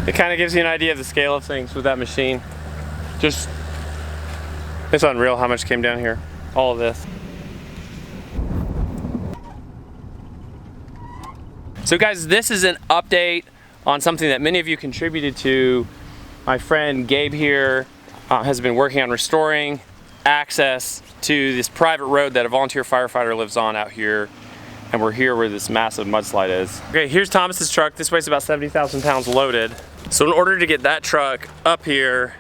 It kind of gives you an idea of the scale of things with that machine. Just, it's unreal how much came down here. All of this. So guys, this is an update on something that many of you contributed to. My friend Gabe here has been working on restoring access to this private road that a volunteer firefighter lives on out here. And we're here where this massive mudslide is. Okay, here's Thomas's truck. This weighs about 70,000 pounds loaded. So in order to get that truck up here,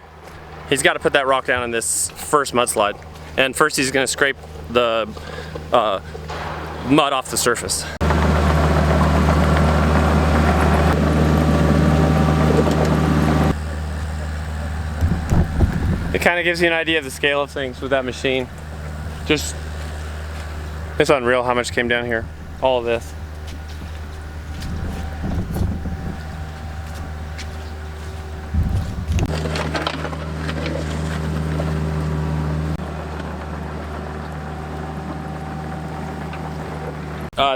he's got to put that rock down in this first mudslide. And first he's gonna scrape the mud off the surface. It kind of gives you an idea of the scale of things with that machine. Just, it's unreal how much came down here. All of this.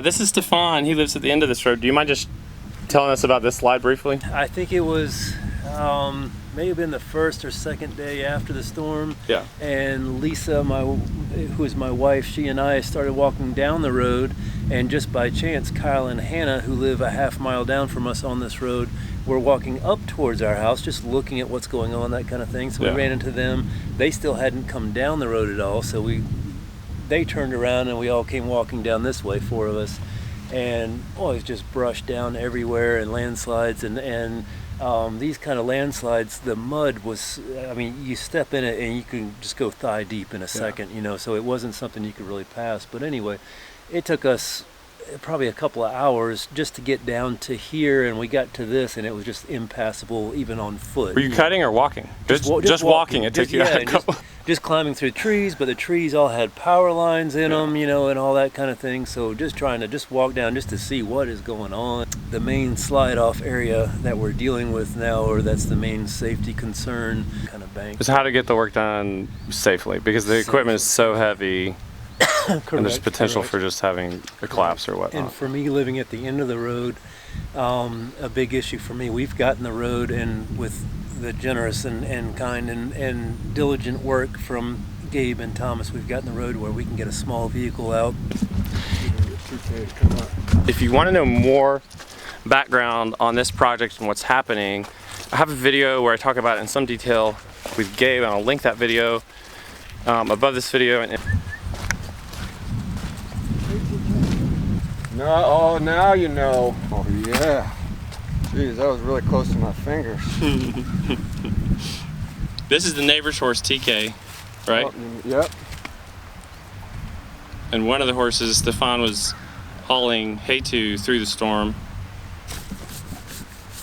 This is Stephane. He lives at the end of this road. Do you mind just telling us about this slide briefly? I think it was may have been the first or second day after the storm. Yeah. And Lisa, who is my wife, she and I started walking down the road, and just by chance, Kyle and Hannah, who live a half mile down from us on this road, were walking up towards our house, just looking at what's going on, that kind of thing. So we ran into them. They still hadn't come down the road at all, so they turned around and we all came walking down this way, four of us, and it was just brushed down everywhere and landslides and these kind of landslides, the mud was, I mean, you step in it and you can just go thigh deep in a second, you know, so it wasn't something you could really pass. But anyway, it took us probably a couple of hours just to get down to here, and we got to this and it was just impassable even on foot. Were you cutting or walking? Just walking. It took you a couple. Just climbing through trees, but the trees all had power lines in them, you know, and all that kind of thing. So just trying to just walk down just to see what is going on. The main slide off area that we're dealing with now, or that's the main safety concern kind of bank. Is how to get the work done safely, because the equipment is so heavy. And there's potential for just having a collapse or whatnot. And for me, living at the end of the road, a big issue for me, we've gotten the road, and with the generous and kind and diligent work from Gabe and Thomas, we've gotten the road where we can get a small vehicle out. If you want to know more background on this project and what's happening, I have a video where I talk about it in some detail with Gabe, and I'll link that video above this video. No, oh, now you know. Oh, yeah. Jeez, that was really close to my fingers. This is the neighbor's horse, TK, right? Oh, yep. And one of the horses, Stephane, was hauling hay to through the storm.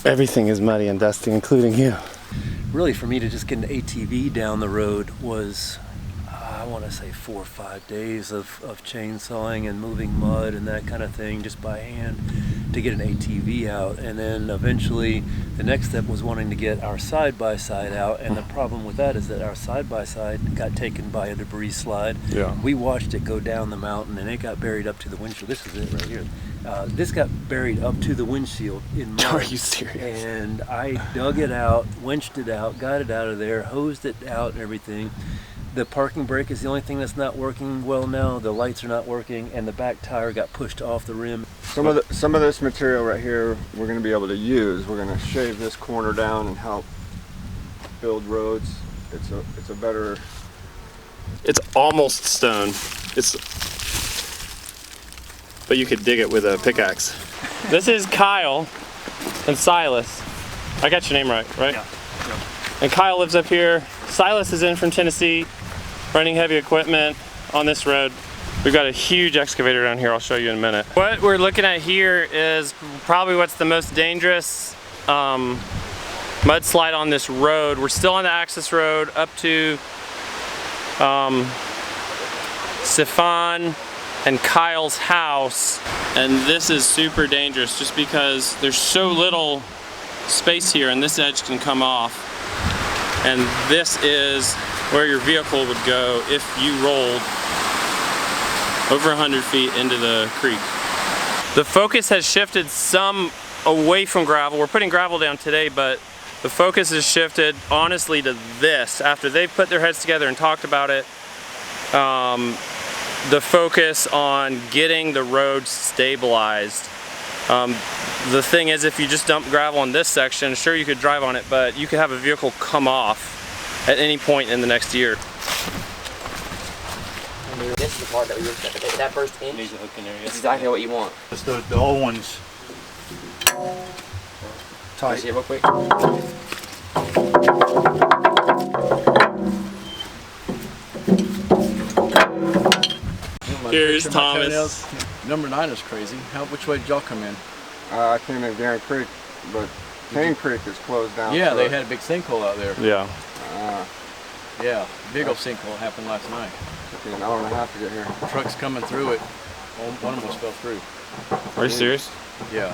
Everything is muddy and dusty, including you. Really, for me to just get an ATV down the road was, I want to say 4 or 5 days of chainsawing and moving mud and that kind of thing just by hand to get an ATV out. And then eventually the next step was wanting to get our side-by-side out, and the problem with that is that our side-by-side got taken by a debris slide. Yeah. We watched it go down the mountain and it got buried up to the windshield. This is it right here. This got buried up to the windshield in mud. Are you serious? And I dug it out, winched it out, got it out of there, hosed it out and everything. The parking brake is the only thing that's not working well now. The lights are not working, and the back tire got pushed off the rim. Some of this material right here we're going to be able to use. We're going to shave this corner down and help build roads. It's a better. It's almost stone. But you could dig it with a pickaxe. This is Kyle and Silas. I got your name right? Yeah. And Kyle lives up here. Silas is in from Tennessee, running heavy equipment on this road. We've got a huge excavator down here. I'll show you in a minute. What we're looking at here is probably what's the most dangerous mudslide on this road. We're still on the access road up to Stephane and Kyle's house. And this is super dangerous just because there's so little space here, and this edge can come off. And this is where your vehicle would go if you rolled over 100 feet into the creek. The focus has shifted some away from gravel. We're putting gravel down today, but the focus has shifted honestly to this. After they've put their heads together and talked about it, the focus on getting the road stabilized. The thing is, if you just dump gravel on this section, sure you could drive on it, but you could have a vehicle come off at any point in the next year. This is the part that we looked at. That first inch Needs a hook in there, is exactly what you want. Just the old ones. Can I see it real quick? Here's Thomas. Number 9 is crazy. Which way did y'all come in? I came in Garen Creek, but Cane Creek is closed down. Yeah, so they had a big sinkhole out there. Yeah. Yeah, big old sinkhole happened last night. Took me an hour and a half to get here. Trucks coming through it. One almost fell through. Are you serious? Yeah.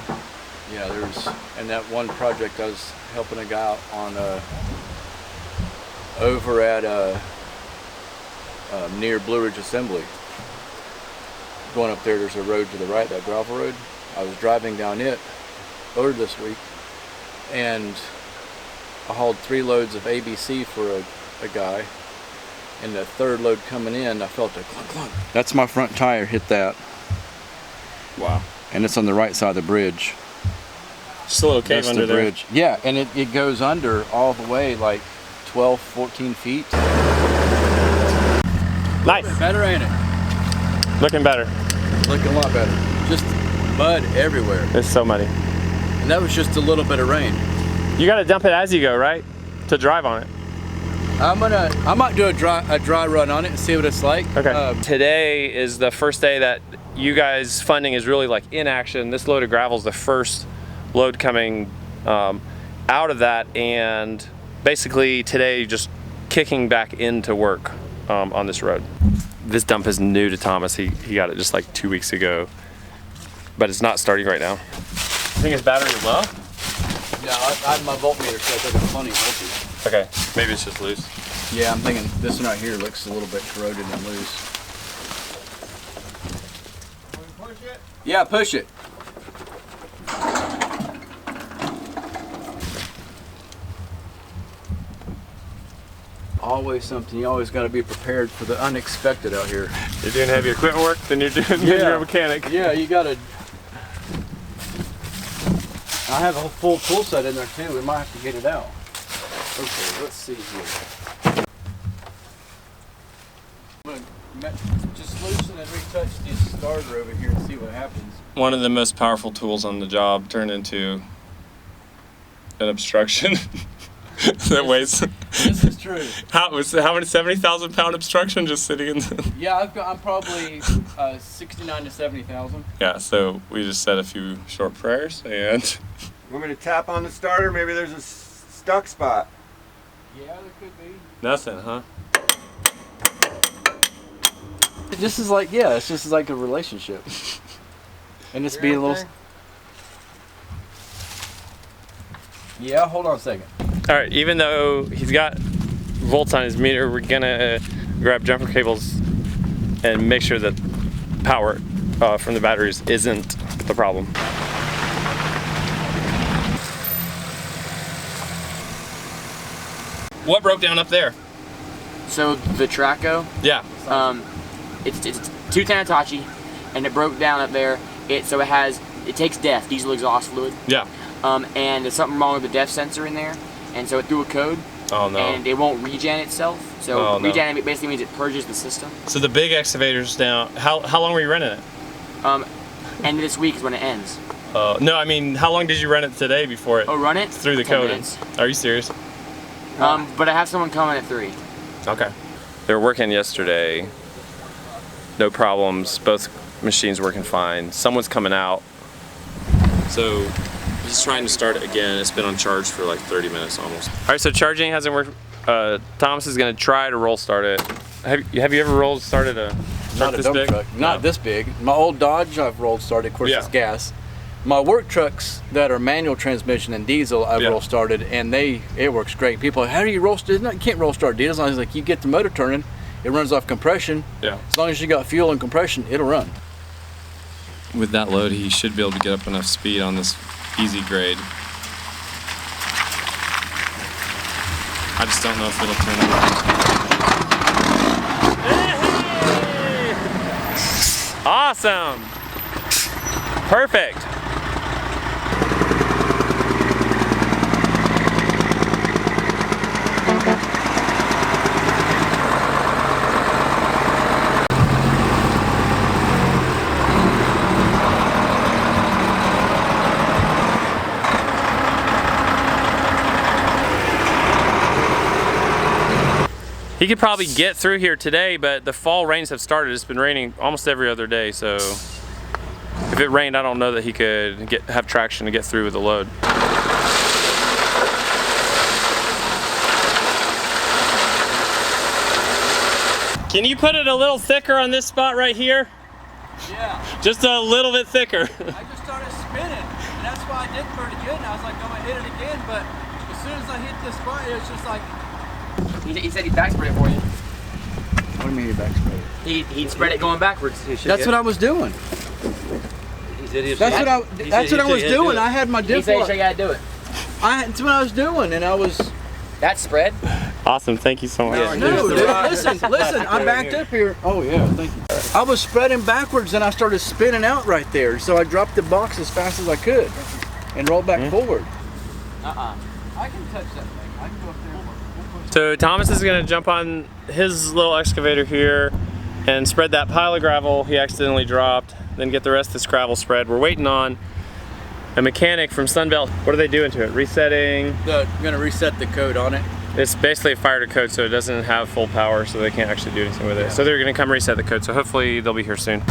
Yeah, there's, and that one project I was helping a guy out on over at near Blue Ridge Assembly. Going up there, there's a road to the right, that gravel road. I was driving down it earlier this week, and I hauled 3 loads of ABC for a guy, and the 3rd load coming in, I felt a clunk clunk. That's my front tire hit that. Wow. And it's on the right side of the bridge. Just a little cave That's under the bridge. Yeah, and it goes under all the way like 12, 14 feet. Nice. Better, ain't it? Looking better. Looking a lot better. Just mud everywhere. It's so muddy. And that was just a little bit of rain. You got to dump it as you go, right? To drive on it. I might do a dry run on it and see what it's like. Okay. Today is the first day that you guys funding is really like in action. This load of gravel is the first load coming out of that, and basically today just kicking back into work on this road. This dump is new to Thomas. He got it just like 2 weeks ago, but it's not starting right now. You think his battery is low? No, I have my voltmeter set up at plenty voltage. Okay, maybe it's just loose. Yeah, I'm thinking this one right here looks a little bit corroded and loose. Push it? Yeah, push it. Always something. You always got to be prepared for the unexpected out here. You're doing heavy equipment work, then you're doing you're a mechanic. Yeah, you got to. I have a full tool set in there too. We might have to get it out. Okay, let's see here. Just loosen and retouch this starter over here and see what happens. One of the most powerful tools on the job turned into an obstruction that weighs. This is true. How many 70,000 pound obstruction just sitting in the. Yeah, I'm probably 69 to 70,000. Yeah, so we just said a few short prayers and. Want me to tap on the starter? Maybe there's a stuck spot. Yeah, there could be. Nothing, huh? This is like, yeah, it's just like a relationship. And it's being a little. Yeah, hold on a second. All right, even though he's got volts on his meter, we're gonna grab jumper cables and make sure that power from the batteries isn't the problem. What broke down up there? So the Traco, Yeah. it's 210 Hitachi, and it broke down up there. It takes DEF, diesel exhaust fluid. Yeah. And there's something wrong with the DEF sensor in there, and so it threw a code. Oh no. And it won't regen itself. So Oh, no. regen basically means it purges the system. So the big excavator's down. How long were you running it? End of this week is when it ends. No, I mean, how long did you run it today before it Oh, run it? threw the 10 code minutes. in? Are you serious? But I have someone coming at 3. Okay. They were working yesterday. No problems. Both machines working fine. Someone's coming out. So he's trying to start it again. It's been on charge for like 30 minutes almost. All right, so charging hasn't worked. Thomas is gonna try to roll start it. Have you ever rolled started a truck Not a this dump big? truck. Not No. this big. My old Dodge I've rolled started, of course Yeah. it's gas. My work trucks that are manual transmission and diesel I've Yeah. roll started, and it works great. People are like, how do you roll start? No, you can't roll start diesel. I was like, you get the motor turning, it runs off compression. Yeah. As long as you got fuel and compression, it'll run. With that load, he should be able to get up enough speed on this easy grade. I just don't know if it'll turn out. Awesome. Perfect. He could probably get through here today, but the fall rains have started. It's been raining almost every other day, so if it rained, I don't know that he could have traction to get through with the load. Can you put it a little thicker on this spot right here? Yeah. Just a little bit thicker. I just started spinning, and that's why I did pretty good, and I was like, I'm gonna hit it again, but as soon as I hit this spot, it was just like... He said he'd back spread it for you. What do you mean you back spread it? He'd spread it going backwards. That's what I was doing. That's what I was doing. I had my He diff said lock. you gotta do it. That's what I was doing, and I was... That spread? Awesome, thank you so much. No, dude, listen, I backed up here. Oh yeah, thank you. I was spreading backwards and I started spinning out right there. So I dropped the box as fast as I could and rolled back forward. I can touch that thing. I can go up there. So Thomas is gonna jump on his little excavator here and spread that pile of gravel he accidentally dropped, then get the rest of this gravel spread. We're waiting on a mechanic from Sunbelt. What are they doing to it? Resetting? I'm gonna reset the code on it. It's basically a fire to code, so it doesn't have full power, so they can't actually do anything with it. So they're gonna come reset the code, so hopefully they'll be here soon.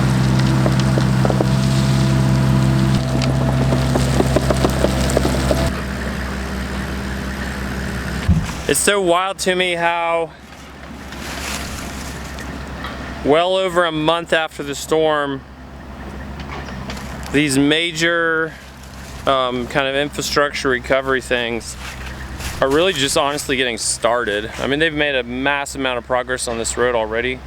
It's so wild to me how well over a month after the storm, these major kind of infrastructure recovery things are really just honestly getting started. I mean, they've made a massive amount of progress on this road already,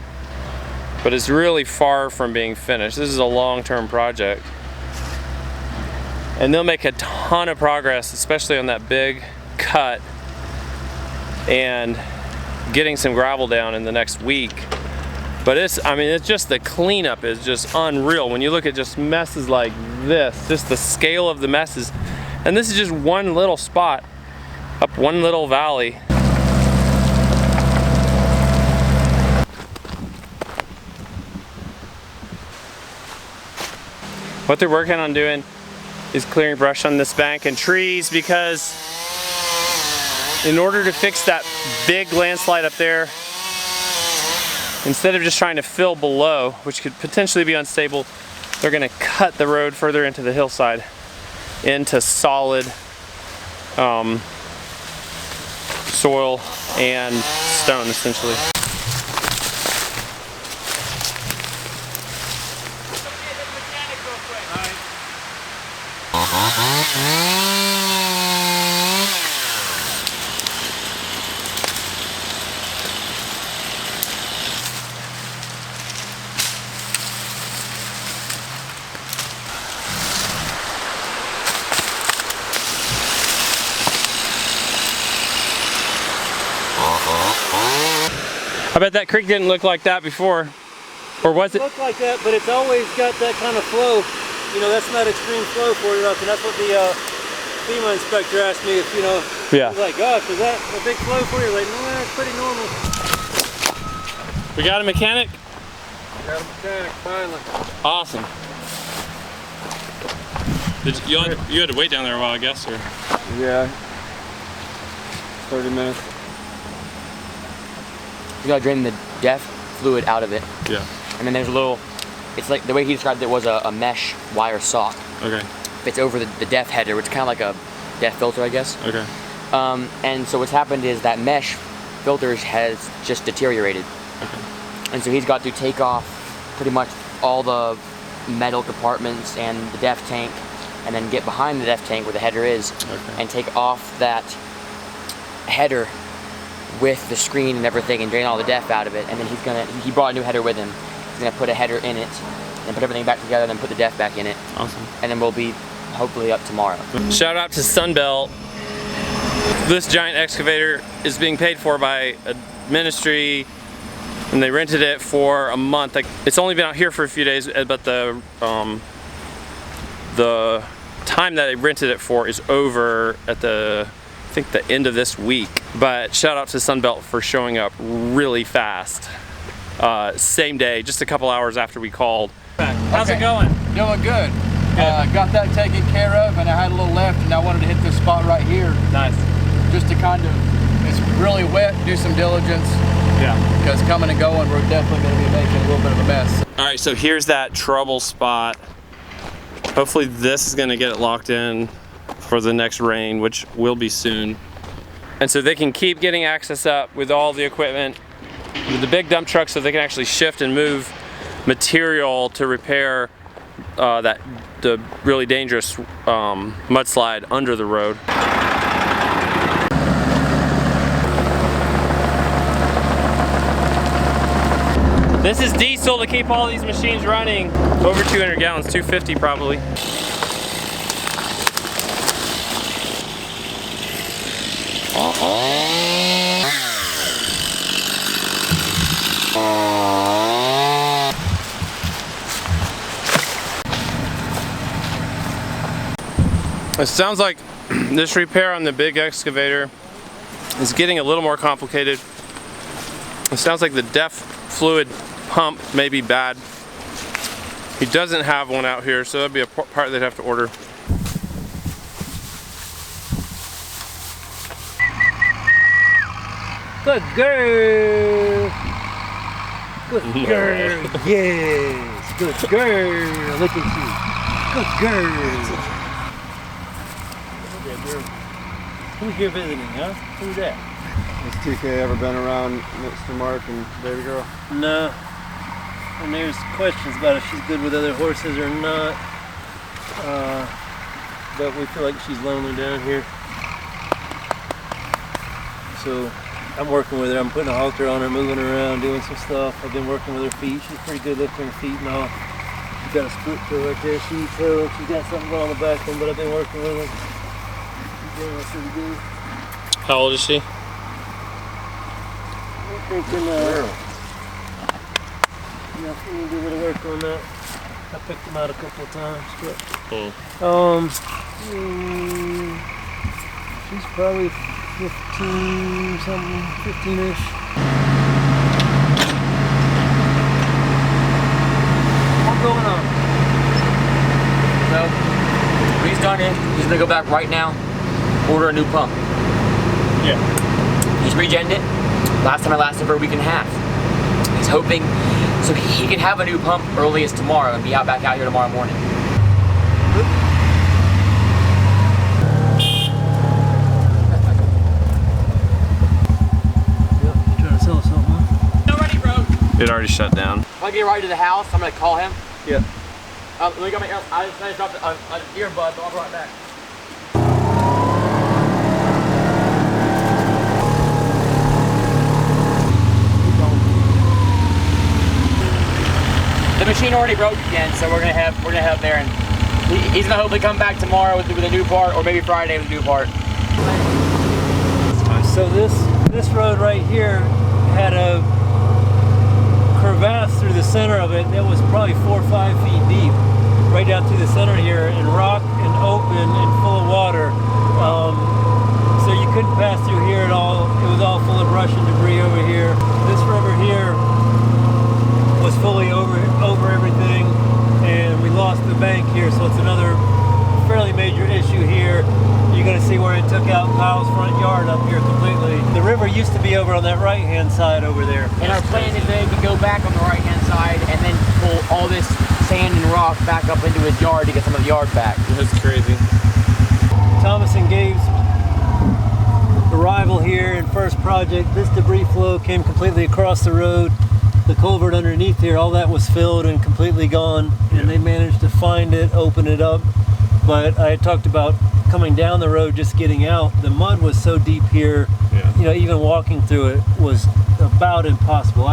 but it's really far from being finished. This is a long-term project. And they'll make a ton of progress, especially on that big cut and getting some gravel down in the next week. But it's just the cleanup is just unreal. When you look at just messes like this, just the scale of the messes. And this is just one little spot up one little valley. What they're working on doing is clearing brush on this bank and trees, because in order to fix that big landslide up there, instead of just trying to fill below, which could potentially be unstable, they're gonna cut the road further into the hillside into solid soil and stone, essentially. I bet that creek didn't look like that before. Or was it? It looked like that, but it's always got that kind of flow. You know, that's not extreme flow for enough, and that's what the FEMA inspector asked me if, you know, Yeah. he's like, gosh, is that a big flow for you? Like, no, it's pretty normal. We got a mechanic? Got a mechanic, finally. Awesome. You had to wait down there a while, I guess, or? Yeah. 30 minutes. You gotta drain the DEF fluid out of it. Yeah. And then there's a little, it's like, the way he described it was a mesh wire sock. Okay. Fits over the DEF header, which is kind of like a DEF filter, I guess. Okay. And so what's happened is that mesh filter has just deteriorated. Okay. And so he's got to take off pretty much all the metal compartments and the DEF tank, and then get behind the DEF tank where the header is, and take off that header with the screen and everything and drain all the DEF out of it. And then he brought a new header with him. He's gonna put a header in it and put everything back together and then put the DEF back in it. Awesome. And then we'll be hopefully up tomorrow. Shout out to Sunbelt. This giant excavator is being paid for by a ministry, and they rented it for a month. Like, it's only been out here for a few days, but the time that they rented it for is over at I think the end of this week. But shout out to Sunbelt for showing up really fast. Same day, just a couple hours after we called. How's it going? Doing good. Got that taken care of, and I had a little left, and I wanted to hit this spot right here. Nice. Just to kind of, it's really wet, do some diligence. Yeah. Because coming and going, we're definitely going to be making a little bit of a mess. All right, so here's that trouble spot. Hopefully this is gonna get it locked in for the next rain, which will be soon. And so they can keep getting access up with all the equipment, with the big dump truck, so they can actually shift and move material to repair the really dangerous mudslide under the road. This is diesel to keep all these machines running. Over 200 gallons, 250 probably. It sounds like this repair on the big excavator is getting a little more complicated. It sounds like the DEF fluid pump may be bad. He doesn't have one out here, so that'd be a part they'd have to order. Good girl. Good girl. Yes. Good girl. Look at you. Good girl. Who's here visiting, huh? Who's that? Has TK ever been around Mr. Mark and baby girl? No. And there's questions about if she's good with other horses or not. But we feel like she's lonely down here. So I'm working with her. I'm putting a halter on her, moving her around, doing some stuff. I've been working with her feet. She's pretty good lifting her feet and all. She's got a split toe right there. She eats her. She's got something going on the back one, but I've been working with her. She's doing pretty good. How old is she? I'm thinking, yeah, we need to do a little work on that. I picked them out a couple of times, but she's probably 15 something, 15-ish. What's going on? So, what he's done is, he's gonna go back right now, order a new pump. Yeah. He's regened it. Last time I lasted for a week and a half. He's hoping, so he can have a new pump early as tomorrow and be back out here tomorrow morning. Yep, you trying to sell us something, huh? Already, bro. It already shut down. If I get right to the house, I'm gonna call him. Yeah. Let me go my I just dropped an earbud, but I'll be right back. The machine already broke again, so we're gonna have there, and he's gonna hopefully come back tomorrow with a new part, or maybe Friday with a new part. So this road right here had a crevasse through the center of it that was probably 4 or 5 feet deep, right down through the center here, and rock and open and full of water. So you couldn't pass through here at all. It was all full of brush and debris over here. This river here was fully over everything, and we lost the bank here, so it's another fairly major issue here. You're going to see where it took out Kyle's front yard up here completely. The river used to be over on that right-hand side over there. And our plan is then to go back on the right-hand side and then pull all this sand and rock back up into his yard to get some of the yard back. That's crazy. Thomas and Gabe's arrival here in first project, this debris flow came completely across the road. The culvert underneath here, all that was filled and completely gone, and they managed to find it, open it up. But I had talked about coming down the road, just getting out. The mud was so deep here, you know, even walking through it was about impossible.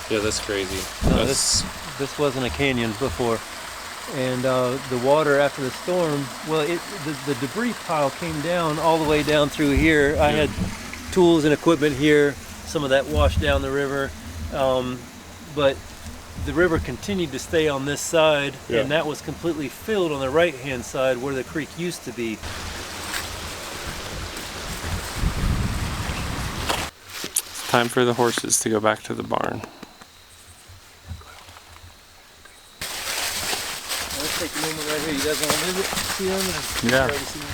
Yeah, that's crazy. No, this wasn't a canyon before. And the water after the storm, well, the debris pile came down all the way down through here. I had tools and equipment here. Some of that washed down the river, but the river continued to stay on this side, and that was completely filled on the right-hand side where the creek used to be. It's time for the horses to go back to the barn. Let's take a moment right here. You guys want to move it? See them? Yeah. Try to see them.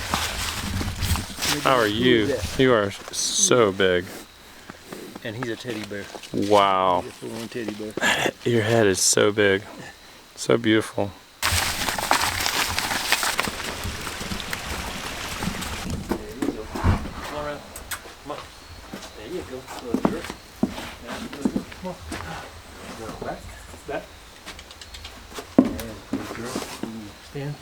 How are you? You are so big. And he's a teddy bear. Wow. He's a full-on teddy bear. Your head is so big. So beautiful. There you go. Come on around. Come on. There you go. Good girl. Come on. Go back. Back. And good girl. Stand.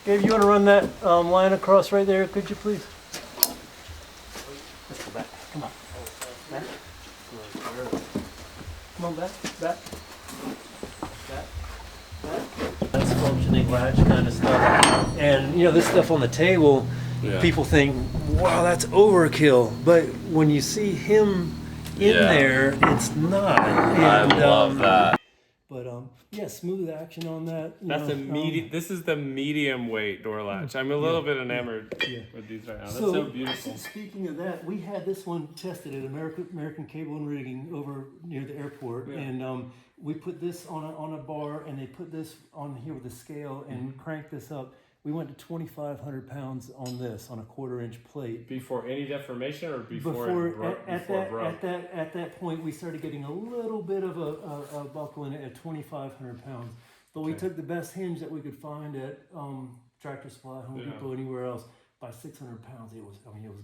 Gabe, you want to run that line across right there, could you please? Let's go back. Come on. Back. Good girl. Come on, back. Back. Back. Back. That's functioning latch kind of stuff. And, you know, this stuff on the table, people think, wow, that's overkill. But when you see him in there, it's not. And, I love that. But yeah, smooth action on that. That's a medium. This is the medium weight door latch. I'm a little bit enamored with these right now. That's so beautiful. Speaking of that, we had this one tested at American Cable and Rigging over near the airport, and we put this on a bar, and they put this on here with a scale and cranked this up. We went to 2,500 pounds on this on a 1/4-inch plate. Before any deformation, or before at that point, we started getting a little bit of a buckle in it at 2,500 pounds. But we took the best hinge that we could find at Tractor Supply, Home Depot, anywhere else. By 600 pounds, it was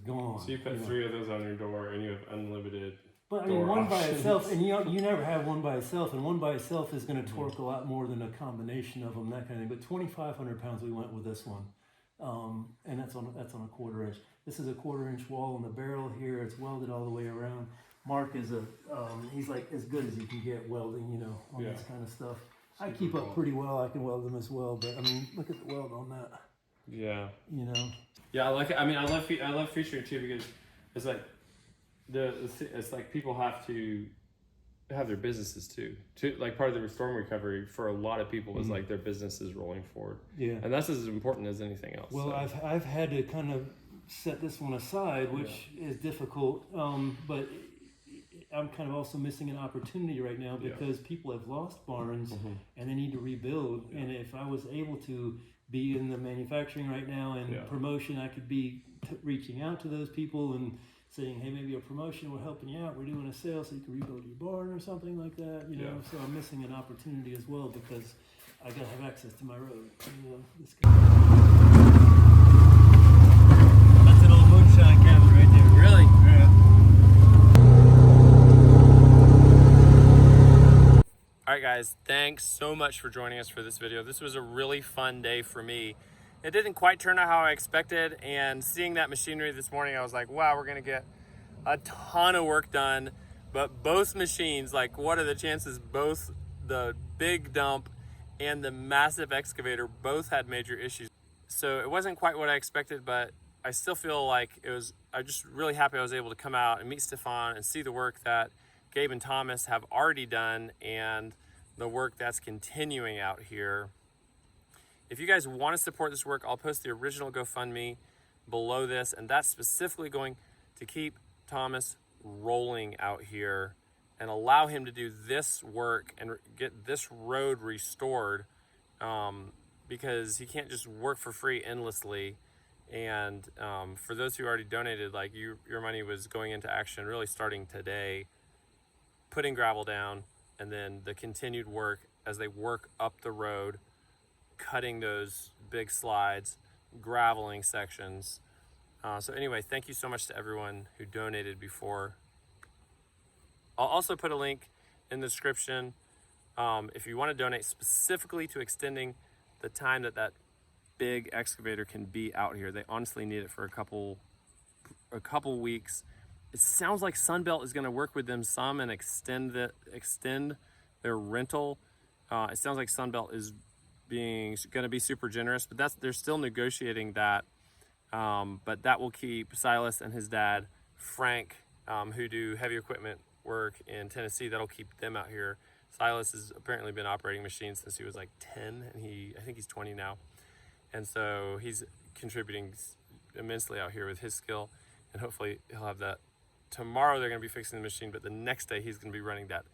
gone. So you put 3 of those on your door, and you have unlimited. But I mean, one by itself, and you never have one by itself, and one by itself is going to torque a lot more than a combination of them, that kind of thing. But 2,500 pounds, we went with this one, and that's on a 1/4-inch. This is a 1/4-inch wall in the barrel here. It's welded all the way around. Mark is he's like as good as you can get welding, you know, on this kind of stuff. I keep up pretty well. I can weld them as well, but I mean, look at the weld on that. Yeah. You know. Yeah, I like it. I mean, I love featuring it too, because it's like it's like people have to have their businesses too. Like part of the storm recovery for a lot of people is like their business is rolling forward. Yeah. And that's as important as anything else. Well, so. I've had to kind of set this one aside, which is difficult, but I'm kind of also missing an opportunity right now because people have lost barns and they need to rebuild. And if I was able to be in the manufacturing right now and promotion, I could be reaching out to those people and saying, hey, maybe a promotion, we're helping you out, we're doing a sale so you can rebuild your barn or something like that, you know. So I'm missing an opportunity as well because I gotta have access to my road. You know, this guy. That's an old moonshine cabin right there. Really? Yeah. All right, guys, thanks so much for joining us for this video. This was a really fun day for me. It didn't quite turn out how I expected, and seeing that machinery this morning, I was like, wow, we're gonna get a ton of work done. But both machines, like, what are the chances both the big dump and the massive excavator both had major issues? So it wasn't quite what I expected, but I still feel like I'm just really happy I was able to come out and meet Stephane and see the work that Gabe and Thomas have already done and the work that's continuing out here. If you guys want to support this work, I'll post the original GoFundMe below this, and that's specifically going to keep Thomas rolling out here and allow him to do this work and get this road restored, because he can't just work for free endlessly. And for those who already donated, like your money was going into action really starting today, putting gravel down, and then the continued work as they work up the road, cutting those big slides, graveling sections. So anyway, thank you so much to everyone who donated before. I'll also put a link in the description if you want to donate specifically to extending the time that big excavator can be out here. They honestly need it for a couple weeks. It sounds like Sunbelt is going to work with them some and extend their rental It sounds like Sunbelt is going to be super generous, but they're still negotiating that. But that will keep Silas and his dad, Frank, who do heavy equipment work in Tennessee, that'll keep them out here. Silas has apparently been operating machines since he was like 10, and I think he's 20 now. And so he's contributing immensely out here with his skill, and hopefully he'll have that. Tomorrow they're going to be fixing the machine, but the next day he's going to be running that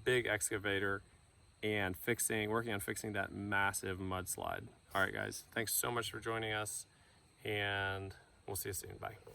big excavator and working on fixing that massive mudslide. All right, guys, thanks so much for joining us, and we'll see you soon. Bye.